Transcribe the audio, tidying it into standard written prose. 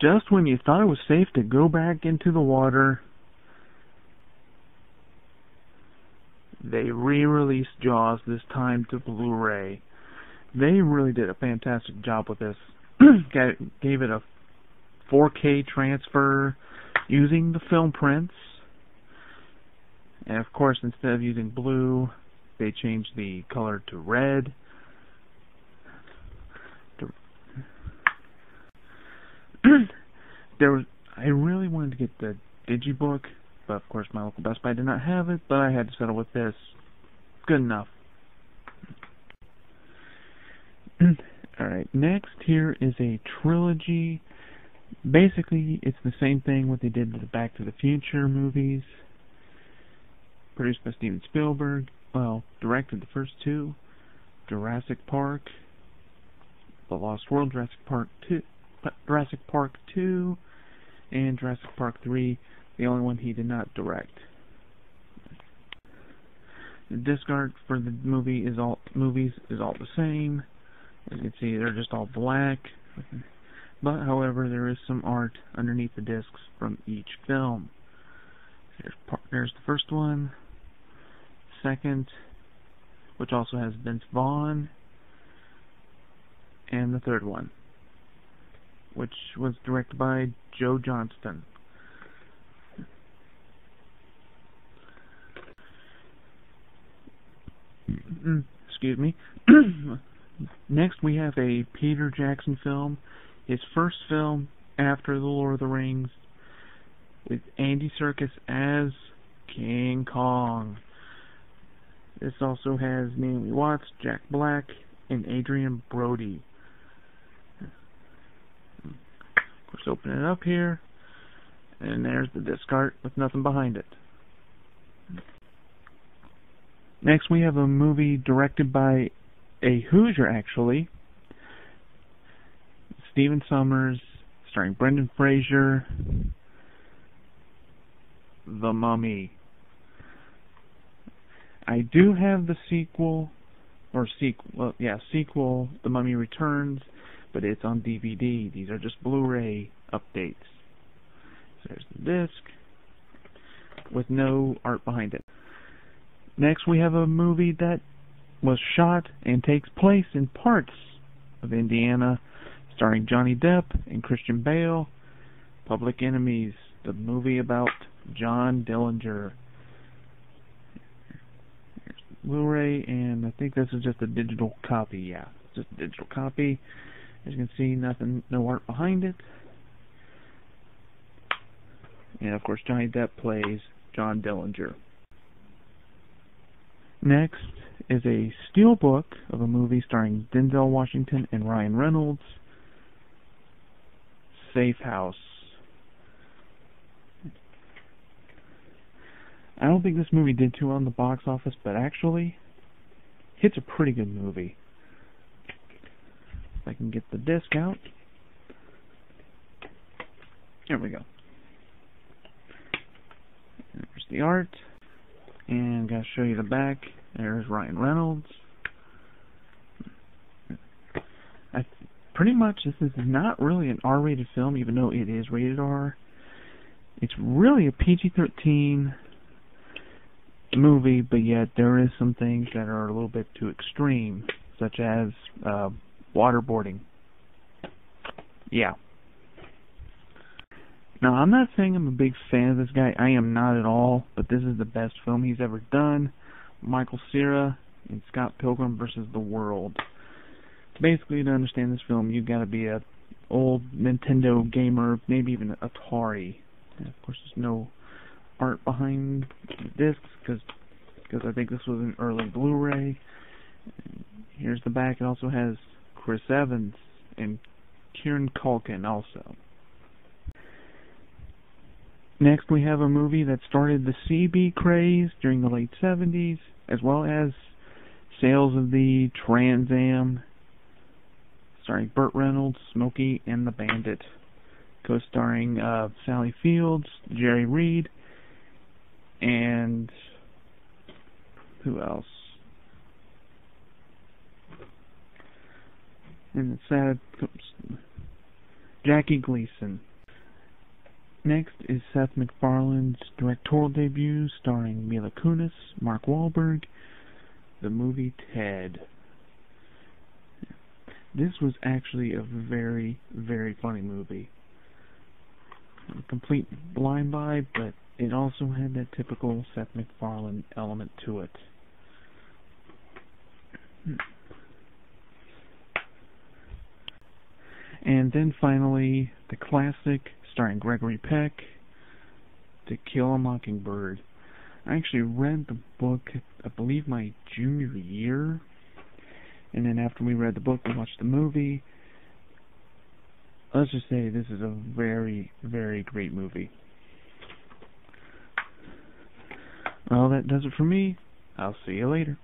Just when you thought it was safe to go back into the water, they re-released Jaws, this time to Blu-ray. They really did a fantastic job with this. Gave it a 4K transfer using the film prints. And of course, instead of using blue, they changed the color to red. I really wanted to get the Digibook, but of course my local Best Buy did not have it, but I had to settle with this. Good enough. Alright, next here is a trilogy. Basically, it's the same thing what they did to the Back to the Future movies. Produced by Steven Spielberg. Well, directed the first two. Jurassic Park, The Lost World, Jurassic Park 2, and Jurassic Park 3, the only one he did not direct. The disc art for the movies is all the same. As you can see, they're just all black. But, however, there is some art underneath the discs from each film. There's the first one, second, which also has Vince Vaughn, and the third one, which was directed by Joe Johnston. Excuse me. Next we have a Peter Jackson film, his first film after The Lord of the Rings, with Andy Serkis as King Kong. This also has Naomi Watts, Jack Black, and Adrian Brody. Of course, open it up here, and there's the disc art with nothing behind it. Next we have a movie directed by a Hoosier, actually, Stephen Sommers, starring Brendan Fraser, The Mummy. I do have the sequel, The Mummy Returns, but it's on DVD. These are just Blu-ray updates. So there's the disc with no art behind it. Next we have a movie that was shot and takes place in parts of Indiana, starring Johnny Depp and Christian Bale, Public Enemies, the movie about John Dillinger. Here's the Blu-ray, and I think this is just a digital copy. Yeah, it's just a digital copy. As you can see, no art behind it. And of course, Johnny Depp plays John Dillinger. Next is a steelbook of a movie starring Denzel Washington and Ryan Reynolds, Safe House. I don't think this movie did too well in the box office, but actually, it's a pretty good movie. If I can get the disc out. There we go. There's the art. And gotta show you the back. There's Ryan Reynolds. Pretty much this is not really an R-rated film, even though it is rated R. It's really a PG-13 movie, but yet there is some things that are a little bit too extreme, such as waterboarding. Yeah. Now, I'm not saying I'm a big fan of this guy. I am not at all, but this is the best film he's ever done. Michael Cera and Scott Pilgrim vs. the World. Basically, to understand this film, you've got to be an old Nintendo gamer, maybe even Atari. And of course, there's no art behind the discs, because I think this was an early Blu-ray. Here's the back. It also has Chris Evans and Kieran Culkin also. Next, we have a movie that started the CB craze during the late 70s, as well as sales of the Trans Am, starring Burt Reynolds, Smokey and the Bandit, co-starring Sally Fields, Jerry Reed, and who else? And it's Jackie Gleason. Next is Seth MacFarlane's directorial debut starring Mila Kunis, Mark Wahlberg, the movie Ted. This was actually a very, very funny movie. A complete blind buy, but it also had that typical Seth MacFarlane element to it. And then finally, the classic starring Gregory Peck, To Kill a Mockingbird. I actually read the book, I believe, my junior year, and then after we read the book, we watched the movie. Let's just say this is a very, very great movie. Well, that does it for me. I'll see you later.